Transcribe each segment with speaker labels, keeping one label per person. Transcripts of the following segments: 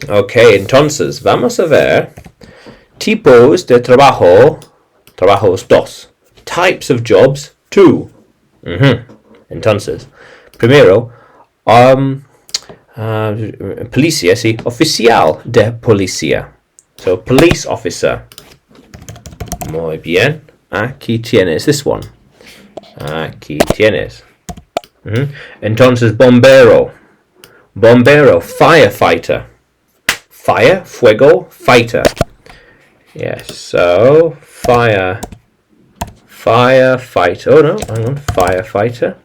Speaker 1: Ok, entonces vamos a ver tipos de trabajo, trabajos dos, types of jobs two. Entonces, primero, policía, sí, oficial de policía. So, police officer. Muy bien. Aquí tienes this one. Aquí tienes. Entonces, bombero. Bombero, firefighter. Fire, fuego, fighter. Yes, so firefighter. Oh no, hang on, firefighter.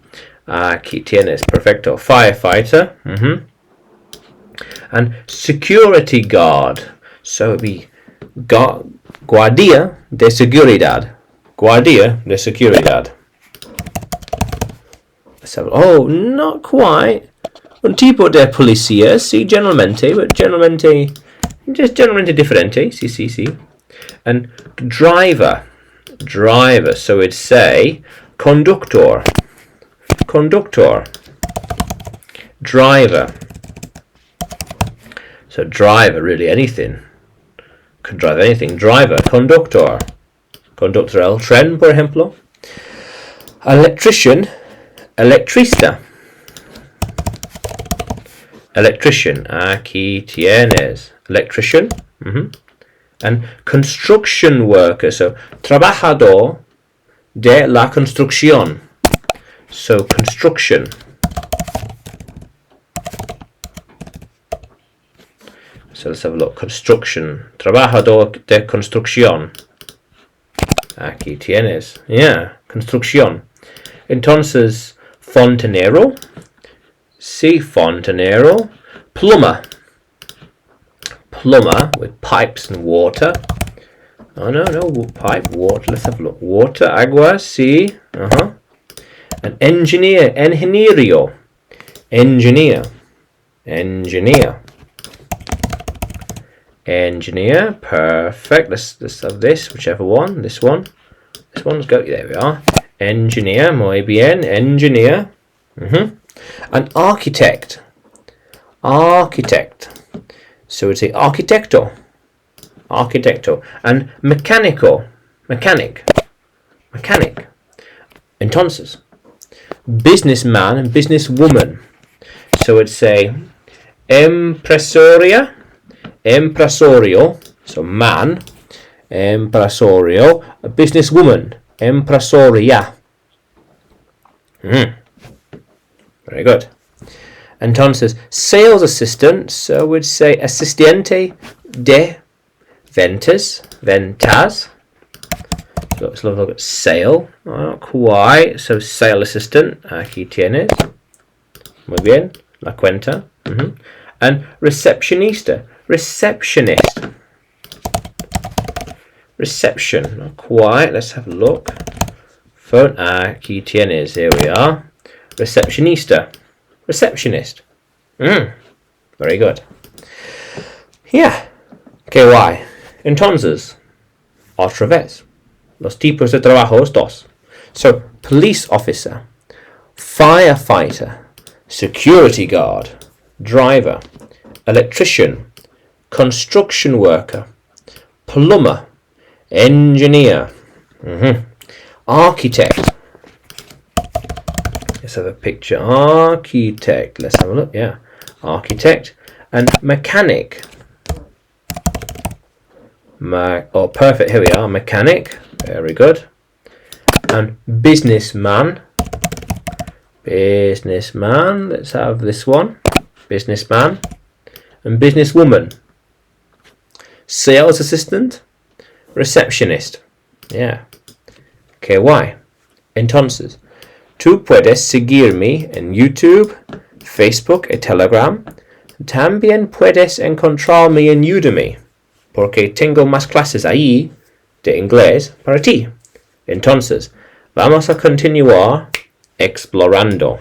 Speaker 1: Aquí tienes, perfecto. Firefighter. And security guard. So it'd be guardia de seguridad. Guardia de seguridad. So, oh, not quite. Un tipo de policía, sí, generalmente, but generalmente differente, sí. And driver, so it'd say conductor, driver. So driver, really anything. Could drive anything. Driver, conductor el tren, por ejemplo. Electrician, electricista. Electrician, aquí tienes. Electrician. And construction worker, so trabajador de la construcción. So construction. So let's have a look. Construction. Trabajador de construcción. Aquí tienes. Yeah, construcción. Entonces, fontanero. Sí, fontanero. Plumber. Plumber with pipes and water. Oh, no, pipe, water. Let's have a look. Water, agua, sí. An engineer. Ingenierio. Engineer. Perfect. Let's have this, whichever one. This one. This one's go. There we are. Engineer. Muy bien. Engineer. An architect. So it's a arquitecto. And mechanic. Entonces, businessman and businesswoman. So it's a empresorio, so man, empresorio, a businesswoman, empresoria. Very good. Entonces, sales assistant, so we'd say asistente de ventas. So let's look at sale. Not quite. So sale assistant. Aquí tienes. Muy bien. La cuenta. And receptionista. Receptionist. Reception. Not quite. Let's have a look. Phone. Aquí tienes. Here we are. Receptionista. Receptionist. Very good. Yeah. KY. Entonces, otra vez. Los tipos de trabajos dos. So, police officer, firefighter, security guard, driver, electrician, construction worker, plumber, engineer, architect. Let's have a picture. Architect. Let's have a look. Yeah. Architect and mechanic. Perfect. Here we are. Mechanic. Very good. And businessman. Let's have this one. Businessman. And businesswoman. Sales assistant. Receptionist. Yeah. KY. Entonces, tú puedes seguirme en YouTube, Facebook y Telegram. También puedes encontrarme en Udemy, porque tengo más clases ahí de inglés para ti. Entonces, vamos a continuar explorando.